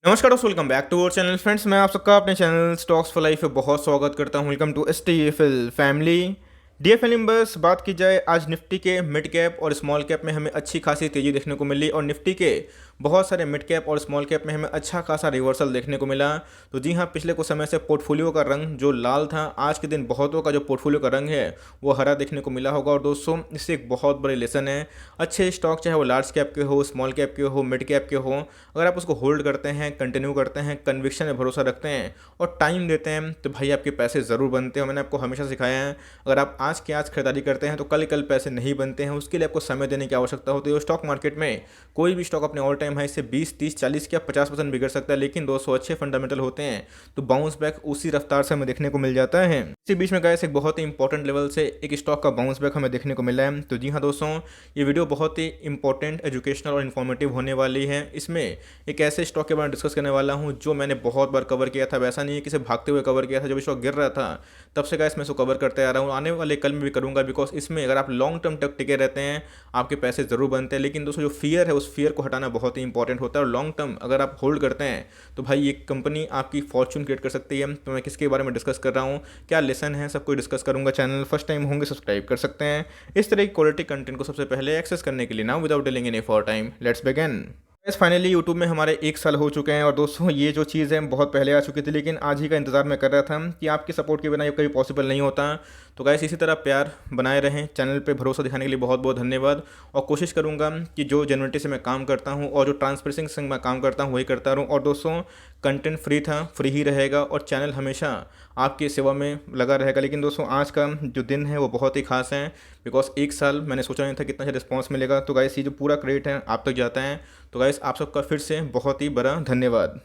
नमस्कार दोस्तों, welcome back to our channel friends. मैं आप सबका अपने चैनल स्टॉक्स फॉर लाइफ पे बहुत स्वागत करता हूं। Welcome to STFL family. DFL numbers बात की जाए, आज निफ्टी के मिड कैप और स्मॉल कैप में हमें अच्छी खासी तेजी देखने को मिली और निफ्टी के बहुत सारे मिड कैप और स्मॉल कैप में हमें अच्छा खासा रिवर्सल देखने को मिला। तो जी हाँ, पिछले कुछ समय से पोर्टफोलियो का रंग जो लाल था, आज के दिन बहुतों का जो पोर्टफोलियो का रंग है वो हरा देखने को मिला होगा। और दोस्तों, इससे एक बहुत बड़ी लेसन है, अच्छे स्टॉक चाहे वो लार्ज कैप के हो, स्मॉल कैप के हो, मिड कैप के हो, अगर आप उसको होल्ड करते हैं, कंटिन्यू करते हैं, कन्विक्शन में भरोसा रखते हैं और टाइम देते हैं, तो भाई आपके पैसे ज़रूर बनते हैं। मैंने आपको हमेशा सिखाया है, अगर आप आज के आज खरीदारी करते हैं तो कल पैसे नहीं बनते हैं। उसके लिए आपको समय देने की आवश्यकता होती है। स्टॉक मार्केट में कोई भी स्टॉक अपने ऑल टाइम हाई से 20, 30, 40 या 50% बिगड़ सकता है, लेकिन दोस्तों अच्छे फंडामेंटल होते हैं तो बाउंस बैक उसी रफ्तार से हमें देखने को मिल जाता है। इसी बीच में गाइस, एक बहुत ही इंपॉर्टेंट लेवल से एक स्टॉक का बाउंस बैक हमें देखने को मिला है। तो जी हाँ दोस्तों, ये वीडियो बहुत ही इंपॉर्टेंट, एजुकेशनल और इन्फॉर्मेटिव होने वाली है। इसमें एक ऐसे स्टॉक के बारे में डिस्कस करने वाला हूँ जो मैंने बहुत बार कवर किया था। वैसा नहीं है कि इसे भागते हुए कवर किया था, जब स्टॉक गिर रहा था तब से गाइस मैं इसको कवर करते आ रहा हूँ, आने वाले कल में भी करूँगा। बिकॉज इसमें अगर आप लॉन्ग टर्म तक टिके रहते हैं, आपके पैसे ज़रूर बनते हैं। लेकिन दोस्तों, जो फियर है उस फियर को हटाना बहुत ही इंपॉर्टेंट होता है। और लॉन्ग टर्म अगर आप होल्ड करते हैं तो भाई ये कंपनी आपकी फॉर्चून क्रिएट कर सकती है। तो मैं किसके बारे में डिस्कस कर रहा हूँ, क्या लेसन है, सब कुछ डिस्कस करूँगा। चैनल फर्स्ट टाइम होंगे सब्सक्राइब कर सकते हैं इस तरह की क्वालिटी कंटेंट को सबसे पहले एक्सेस करने के लिए। Now without delaying any for time, let's begin. बस फाइनली यूट्यूब में हमारे 1 साल हो चुके हैं और दोस्तों, ये जो चीज़ है बहुत पहले आ चुकी थी, लेकिन आज ही का इंतजार मैं कर रहा था कि आपके सपोर्ट के बिना ये कभी पॉसिबल नहीं होता। तो गाइस, इसी तरह प्यार बनाए रहें, चैनल पे भरोसा दिखाने के लिए बहुत बहुत धन्यवाद। और कोशिश करूंगा कि जो जेन्युइनिटी से मैं काम करता हूं और जो ट्रांसपेरेंसी से मैं काम करता हूं वही करता रहूं। और दोस्तों, कंटेंट फ्री था, फ्री ही रहेगा और चैनल हमेशा आपकी सेवा में लगा रहेगा। लेकिन दोस्तों, आज का जो दिन है वो बहुत ही खास है। बिकॉज 1 साल मैंने सोचा नहीं था कितना अच्छा रिस्पॉन्स मिलेगा। तो गाइस, ये जो पूरा क्रेडिट है आप तक जाता है। तो गाइस, आप सबका फिर से बहुत ही बड़ा धन्यवाद।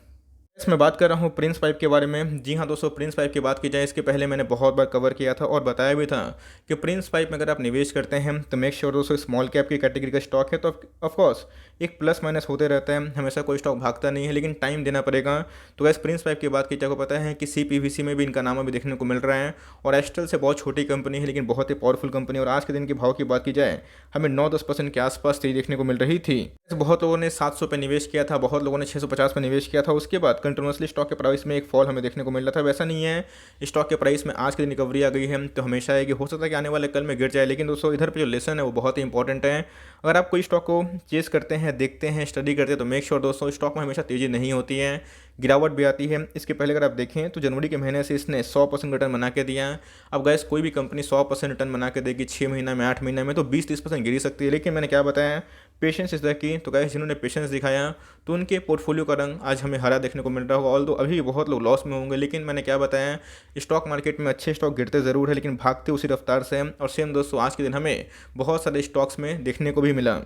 मैं बात कर रहा हूँ प्रिंस पाइप के बारे में। जी हाँ दोस्तों, प्रिंस पाइप की बात की जाए, इसके पहले मैंने बहुत बार कवर किया था और बताया भी था कि प्रिंस पाइप में अगर आप निवेश करते हैं तो मेक श्योर दोस्तों स्मॉल कैप की कैटेगरी का स्टॉक है तो ऑफकोर्स एक प्लस माइनस होते रहता है, हमेशा कोई स्टॉक भागता नहीं है, लेकिन टाइम देना पड़ेगा। तो वैसे प्रिंस पाइप की बात की जाए, को पता है कि CPVC में भी इनका नाम अभी देखने को मिल रहा है। और एस्ट्रल से बहुत छोटी कंपनी है लेकिन बहुत ही पावरफुल कंपनी। और आज के दिन के भाव की बात की जाए, हमें 9-10% के आसपास तेजी देखने को मिल रही थी। बहुत लोगों ने 700 पे निवेश किया था, बहुत लोगों ने 650 पे निवेश किया था। उसके बाद कंटिन्यूसली स्टॉक के प्राइस में एक फॉल हमें देखने को मिल रहा था। वैसा नहीं है, स्टॉक के प्राइस में आज के दिन रिकवरी आ गई है तो हमेशा है कि हो सकता है कि आने वाले कल में गिर जाए। लेकिन दोस्तों, इधर पे जो लेसन है वो बहुत ही इंपॉर्टेंट है। अगर आप कोई स्टॉक को चेस करते हैं, देखते हैं, स्टडी करते हैं, तो मेक श्योर दोस्तों स्टॉक में हमेशा तेजी नहीं होती है, गिरावट भी आती है। इसके पहले अगर आप देखें तो जनवरी के महीने से इसने 100% रिटर्न बना के दिया है। अब गैस, कोई भी कंपनी 100% रिटर्न बना के देगी 6 महीना में, 8 महीने में, तो 20-30% गिरी सकती है। लेकिन मैंने क्या बताया, पेशेंस इस तरह की। तो गैस, जिन्होंने पेशेंस दिखाया तो उनके पोर्टफोलियो का रंग आज हमें हरा देखने को मिल रहा होगा। ऑल दो अभी बहुत लोग लॉस में होंगे, लेकिन मैंने क्या बताया, स्टॉक मार्केट में अच्छे स्टॉक गिरते ज़रूर है लेकिन भागते उसी रफ्तार से। और सेम दोस्तों, आज के दिन हमें बहुत सारे स्टॉक्स में देखने को भी मिला।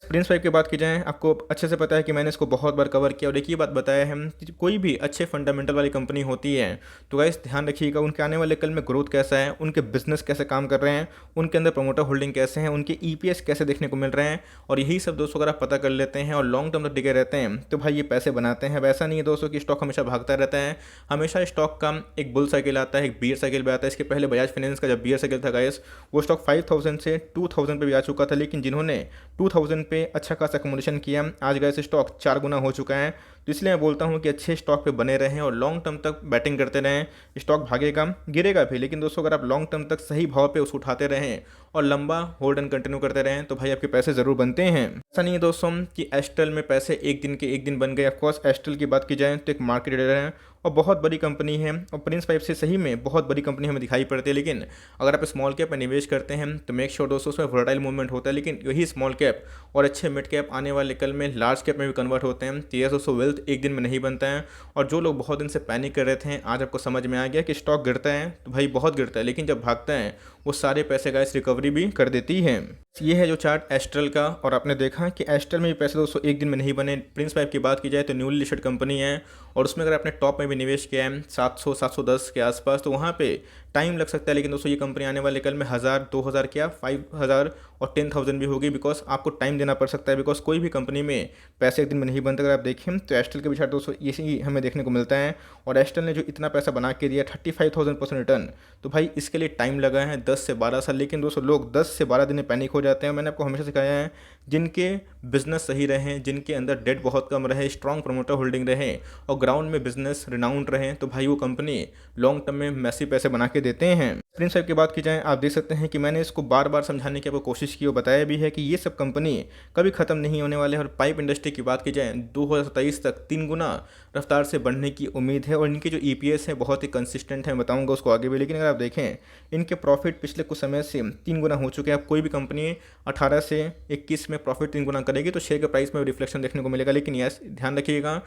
प्रिंस पाइप की बात की जाए, आपको अच्छे से पता है कि मैंने इसको बहुत बार कवर किया और एक ही बात बताया है कि कोई भी अच्छे फंडामेंटल वाली कंपनी होती है तो गाइस ध्यान रखिएगा उनके आने वाले कल में ग्रोथ कैसा है, उनके बिजनेस कैसे काम कर रहे हैं, उनके अंदर प्रमोटर होल्डिंग कैसे हैं, उनके EPS कैसे देखने को मिल रहे हैं। और यही सब दोस्तों अगर आप पता कर लेते हैं और लॉन्ग टर्म तक टिके रहते हैं तो भाई ये पैसे बनाते हैं। वैसा नहीं है दोस्तों कि स्टॉक हमेशा भागता रहता है, हमेशा स्टॉक का एक बुल साइकिल आता है, एक बियर साइकिल भी आता है। इसके पहले बजाज फाइनेंस का जब बियर साइकिल था गाइस, वो स्टॉक 5000 से 2000 पे भी आ चुका था, लेकिन जिन्होंने 2000 पे अच्छा खासा एक्युमुलेशन किया, आज गए स्टॉक 4 गुना हो चुका है। तो इसलिए मैं बोलता हूँ कि अच्छे स्टॉक पे बने रहें और लॉन्ग टर्म तक बैटिंग करते रहें। स्टॉक भागेगा, गिरेगा भी, लेकिन दोस्तों अगर आप लॉन्ग टर्म तक सही भाव पे उसको उठाते रहें और लंबा होल्ड एंड कंटिन्यू करते रहें तो भाई आपके पैसे ज़रूर बनते हैं। ऐसा नहीं है दोस्तों कि एस्ट्रल में पैसे एक दिन के एक दिन बन गए। ऑफकोर्स एस्ट्रल की बात की जाए तो एक मार्केट लीडर है और बहुत बड़ी कंपनी है और प्रिंस पाइप से सही में बहुत बड़ी कंपनी हमें दिखाई पड़ती है। लेकिन अगर आप स्मॉल कैप में निवेश करते हैं तो मेक श्योर दोस्तों उसमें वोलेटाइल मूवमेंट होता है, लेकिन यही स्मॉल कैप और अच्छे मिड कैप आने वाले कल में लार्ज कैप में भी कन्वर्ट होते हैं। तो ये दोस्तों वेल्थ एक दिन में नहीं बनता है। और जो लोग बहुत दिन से पैनिक कर रहे थे, आज आपको समझ में आ गया कि स्टॉक गिरता है तो भाई बहुत गिरता है, लेकिन जब भागता है वो सारे पैसे गाइस रिकवरी भी कर देती है। ये है जो चार्ट एस्ट्रल का, और आपने देखा कि एस्ट्रल में भी पैसे दोस्तों एक दिन में नहीं बने। प्रिंस पाइप की बात की जाए तो न्यूली लिस्टेड कंपनी है और उसमें अगर आपने टॉप में भी निवेश किया है 700-710 के आसपास, तो वहाँ पे टाइम लग सकता है, लेकिन दोस्तों ये कंपनी आने वाले कल में 1000, 2000 क्या 5000 और 10,000 भी होगी, बिकॉज आपको टाइम देना पड़ सकता है, बिकॉज कोई भी कंपनी में पैसे एक दिन में नहीं बनते। अगर आप देखें तो एस्टेल के भी चार्ट दोस्तों इसी हमें देखने को मिलता है, और एस्टेल ने जो इतना पैसा बना के दिया 35,000% रिटर्न, तो भाई इसके लिए टाइम लगा है 10 से 12 साल। लेकिन दोस्तों लोग 10 से 12 दिन में पैनिक हो जाते हैं। मैंने आपको हमेशा सिखाया है, जिनके बिजनेस सही रहे, जिनके अंदर डेट बहुत कम रहे, स्ट्रॉन्ग प्रमोटर होल्डिंग रहे और ग्राउंड में बिजनेस रिनाउंड रहे, तो भाई वो कंपनी लॉन्ग टर्म में मैसी पैसे बना के देते हैं। प्रिंस साहब की बात की जाए, आप देख सकते हैं कि मैंने इसको बार बार समझाने की आपको कोशिश की और बताया भी है कि ये सब कंपनी कभी ख़त्म नहीं होने वाले हैं। और पाइप इंडस्ट्री की बात की जाए 2027 तक 3 गुना रफ्तार से बढ़ने की उम्मीद है, और इनके जो EPS है बहुत ही कंसिस्टेंट है, बताऊंगा उसको आगे भी। लेकिन अगर आप देखें इनके प्रॉफिट पिछले कुछ समय से 3 गुना हो चुके हैं। अब कोई भी कंपनी 18 से 21 में प्रॉफिट 3 गुना करेगी तो शेयर के प्राइस में रिफ्लेक्शन देखने को मिलेगा। लेकिन यस, ध्यान रखिएगा,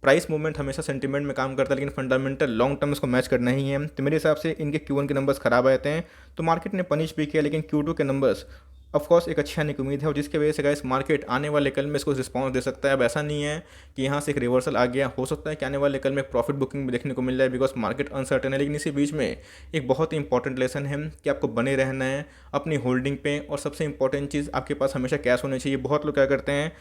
प्राइस मूवमेंट हमेशा सेंटीमेंट में काम करता है, लेकिन फंडामेंटल लॉन्ग टर्म इसको मैच करना ही है। तो मेरे हिसाब से इनके Q1 के नंबर्स खराब आए थे तो मार्केट ने पनिश भी किया, लेकिन Q2 के नंबर्स ऑफकोर्स एक अच्छी आने की उम्मीद है, और जिसकी वजह से गाइस मार्केट आने वाले कल में इसको रिस्पॉन्स दे सकता है। अब ऐसा नहीं है कि यहाँ से एक रिवर्सल आ गया, हो सकता है कि आने वाले कल में प्रॉफिट बुकिंग भी देखने को मिल जाए, बिकॉज मार्केट अनसर्टेन है। लेकिन इसी बीच में एक बहुत ही इंपॉर्टेंट लेसन है कि आपको बने रहना है अपनी होल्डिंग पे, और सबसे इंपॉर्टेंट चीज़ आपके पास हमेशा कैश होनी चाहिए। बहुत लोग क्या करते हैं,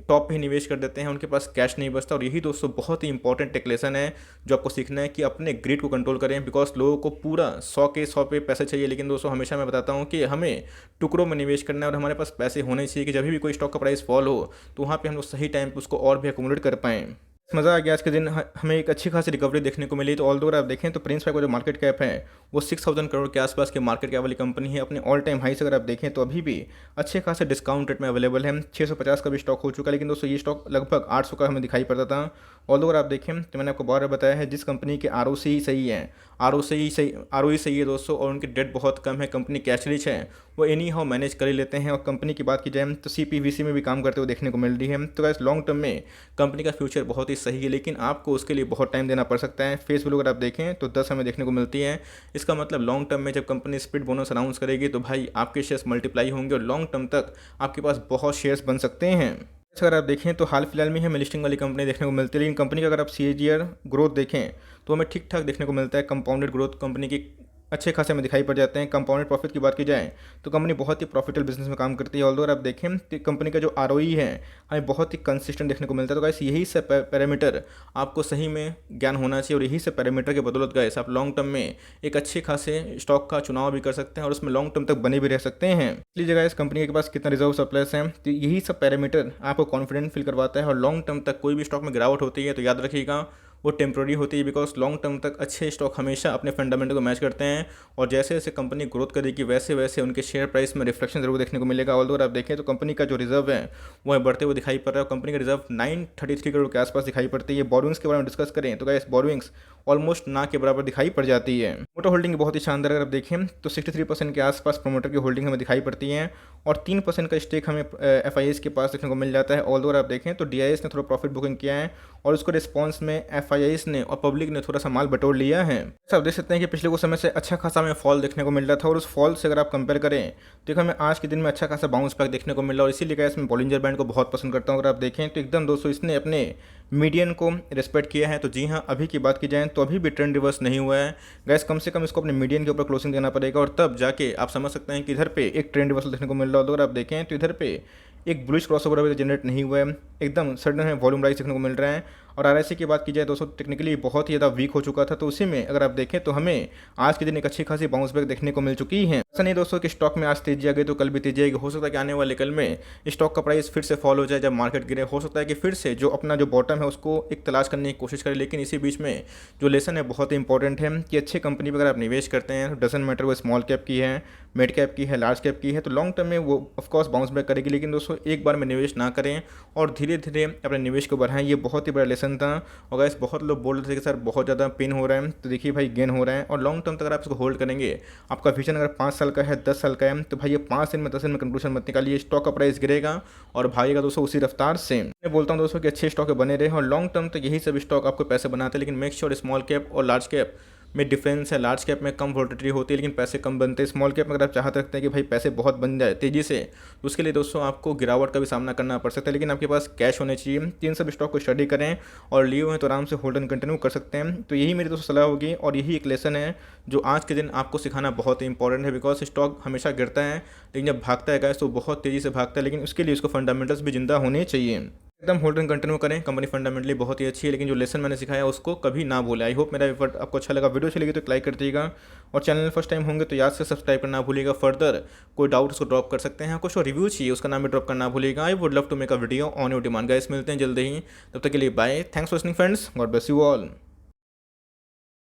टॉप पे ही निवेश कर देते हैं, उनके पास कैश नहीं बचता। और यही दोस्तों बहुत ही इंपॉर्टेंट एक लेसन है जो आपको सीखना है कि अपने ग्रिड को कंट्रोल करें, बिकॉज लोगों को पूरा 100 के 100 पे पैसे चाहिए। लेकिन दोस्तों हमेशा मैं बताता हूँ कि हमें टुकड़ों में निवेश करना है, और हमारे पास पैसे होने चाहिए कि जब भी कोई स्टॉक का प्राइस फॉल हो तो वहाँ पर हम लोग सही टाइम पर उसको और भी अकोमोडेट कर पाएँ। मज़ा आ गया आज के दिन, हमें एक अच्छी खासी रिकवरी देखने को मिली। तो ऑल अगर आप देखें तो प्रिंस फाइव का जो मार्केट कैप है वो 6,000 करोड़ के आसपास के मार्केट कैप वाली कंपनी है। अपने ऑल टाइम हाई से अगर आप देखें तो अभी भी अच्छे खासे डिस्काउंट रेट में अवेलेबल है। 650 का भी स्टॉक हो चुका है, लेकिन दोस्तों ये स्टॉक लगभग 800 का हमें दिखाई पड़ता था। ऑल अगर आप देखें तो मैंने आपको बार बताया है, जिस कंपनी के ROC ही सही है, ROE सही है दोस्तों, और उनकी डेट बहुत कम है, कंपनी कैश रिच है, वो एनी हाउ मैनेज कर ही लेते हैं। और कंपनी की बात की जाए तो CPVC में भी काम करते हुए देखने को मिल रही है। तो गाइस लॉन्ग टर्म में कंपनी का फ्यूचर बहुत ही सही है, लेकिन आपको उसके लिए बहुत टाइम देना पड़ सकता है। फेस वैल्यू अगर आप देखें तो 10 हमें देखने को मिलती है। इसका मतलब लॉन्ग टर्म में जब कंपनी स्प्लिट बोनस अनाउंस करेगी तो भाई आपके शेयर्स मल्टीप्लाई होंगे, और लॉन्ग टर्म तक आपके पास बहुत शेयर्स बन सकते हैं। अगर आप देखें तो हाल फिलहाल में हमें लिस्टिंग वाली कंपनी देखने को मिलती है, लेकिन कंपनी का अगर आप CAGR ग्रोथ देखें तो हमें ठीक ठाक देखने को मिलता है। कंपाउंडेड ग्रोथ कंपनी की अच्छे खासे में दिखाई पड़ जाते हैं। कंपाउंडेड प्रॉफिट की बात की जाए तो कंपनी बहुत ही प्रॉफिटेबल बिजनेस में काम करती है। ऑल्दो आप देखें तो कंपनी का जो ROE है हमें बहुत ही कंसिस्टेंट देखने को मिलता है। तो गाइस यही सब पैरामीटर आपको सही में ज्ञान होना चाहिए, और यही सब पैरामीटर के बदौलत गाइस आप लॉन्ग टर्म में एक अच्छे खासे स्टॉक का चुनाव भी कर सकते हैं, और उसमें लॉन्ग टर्म तक बने भी रह सकते हैं। इसलिए जगह इस कंपनी के पास कितना रिजर्व सरप्लस है, तो यही सब पैरामीटर आपको कॉन्फिडेंट फील करवाता है। और लॉन्ग टर्म तक कोई भी स्टॉक में गिरावट होती है तो याद रखिएगा वो टेम्प्रेरी होती है, बिकॉज लॉन्ग टर्म तक अच्छे स्टॉक हमेशा अपने फंडामेंटल को मैच करते हैं, और जैसे जैसे कंपनी ग्रोथ करेगी वैसे वैसे उनके शेयर प्राइस में रिफ्लेक्शन जरूर देखने को मिलेगा। ऑल्दो अगर आप देखें तो कंपनी का जो रिजर्व है वो बढ़ते हुए दिखाई पड़ रहा है। कंपनी का रिजर्व 933 करोड़ के आसपास दिखाई पड़ती है। बोरोइंग्स के बारे में डिस्कस करें तो गाइस बोरोइंग्स ऑलमोस्ट ना के बराबर दिखाई पड़ जाती है। मोटर होल्डिंग बहुत ही शानदार अगर आप देखें तो 63% के आसपास प्रोमोटर की होल्डिंग हमें दिखाई पड़ती है, और 3% का स्टेक हमें FIS के पास देखने को मिल जाता है। ऑल्दो अगर आप देखें तो DIS ने थोड़ा प्रॉफिट बुकिंग किया है, और उसको रिस्पॉन्स में FIS ने और पब्लिक ने थोड़ा सा माल बटोर लिया है। आप देख सकते हैं कि पिछले कुछ समय से अच्छा खासा हमें फॉल देखने को मिल रहा था, और उस फॉल से अगर आप कंपेयर करें तो हमें आज के दिन में अच्छा खासा बाउंस बैक देखने को मिल रहा है। और इसीलिए गाइस मैं बॉलिंजर बैंड को बहुत पसंद करता हूँ। अगर आप देखें तो एकदम दोस्तों इसने अपने मीडियन को रिस्पेक्ट किया है। तो जी हाँ, अभी की बात की जाए तो अभी भी ट्रेंड रिवर्स नहीं हुआ है गैस, कम से कम इसको अपने मीडियन के ऊपर क्लोजिंग देना पड़ेगा, और तब जाके आप समझ सकते हैं कि इधर पे एक ट्रेंड रिवर्सल देखने को मिल रहा है। अगर आप देखें तो इधर पे एक बुलिश क्रॉसओवर अभी जनरेट नहीं हुआ है, एकदम सडन है वॉल्यूम राइज देखने को मिल रहा है। और RSI की बात की जाए दोस्तों टेक्निकली बहुत ही ज़्यादा वीक हो चुका था, तो उसी में अगर आप देखें तो हमें आज के दिन एक अच्छी खासी बाउंस बैक देखने को मिल चुकी है। ऐसा नहीं दोस्तों कि स्टॉक में आज तेजी आ गई तो कल भी तेजी आएगी, हो सकता है कि आने वाले कल में स्टॉक का प्राइस फिर से फॉल हो जाए जब मार्केट गिरे, हो सकता है कि फिर से जो अपना जो बॉटम है उसको एक तलाश करने की कोशिश करें। लेकिन इसी बीच में जो लेसन है बहुत ही इंपॉर्टेंट है कि अच्छे कंपनी पर अगर आप निवेश करते हैं, डजंट मैटर वो स्मॉल कैप की है, मिड कैप की है, लार्ज कैप की है, तो लॉन्ग टर्म में वो ऑफकोर्स बाउंस बैक करेगी। लेकिन दोस्तों एक बार में निवेश ना करें और धीरे धीरे अपने निवेश को बढ़ाएं, ये बहुत ही बड़ा लेसन था। और गाइस बहुत लोग बोल रहे थे कि सर बहुत ज़्यादा पेन हो रहा है, तो देखिए भाई गेन हो रहा है। और लॉन्ग टर्म तक अगर आप इसको होल्ड करेंगे, आपका विजन अगर 5 साल का है, 10 साल का है, तो भाई ये 5 दिन में 10 दिन में कंक्लूजन मत निकालिए, स्टॉक का प्राइस गिरेगा और भागेगा दोस्तों उसी रफ्तार से। मैं बोलता हूँ दोस्तों कि अच्छे स्टॉक बने रहे, और लॉन्ग टर्म तक यही सब स्टॉक आपको पैसे बनाते हैं। लेकिन मेक श्योर स्मॉल कैप और लार्ज कैप में डिफरेंस है। लार्ज कैप में कम वोलेटिलिटी होती है लेकिन पैसे कम बनते हैं। स्मॉल कैप में अगर आप चाहते रखते हैं कि भाई पैसे बहुत बन जाए तेज़ी से, तो उसके लिए दोस्तों आपको गिरावट का भी सामना करना पड़ सकता है, लेकिन आपके पास कैश होने चाहिए। तीन सब स्टॉक को स्टडी करें और लिए हुए हैं तो आराम से होल्ड एंड कंटिन्यू कर सकते हैं। तो यही मेरी दोस्तों सलाह होगी और यही एक लेसन है जो आज के दिन आपको सिखाना बहुत ही इंपॉर्टेंट है। बिकॉज स्टॉक हमेशा गिरता है लेकिन जब भागता है गाइस तो बहुत तेज़ी से भागता है, लेकिन उसके लिए उसको फंडामेंटल्स भी जिंदा होने चाहिए। एकदम होल्ड एंड कंटिन्यू करें। कंपनी फंडामेंटली बहुत ही अच्छी है, लेकिन जो लेसन मैंने सिखाया उसको कभी ना बोले। आई होप मेरा एफर्ट आपको अच्छा लगा। वीडियो अच्छी लगी तो लाइक कर दीजिएगा और चैनल फर्स्ट टाइम होंगे तो याद से सब्सक्राइब करना भूलिएगा। फर्दर कोई डाउट उसको ड्रॉप कर सकते हैं, कुछ रिव्यू चाहिए उसका नाम भी ड्रॉप करना भूलिएगा। I would love to make a video on your demand guys. मिलते हैं जल्दी ही, तब तक के लिए bye. Thanks for listening friends, God bless you all.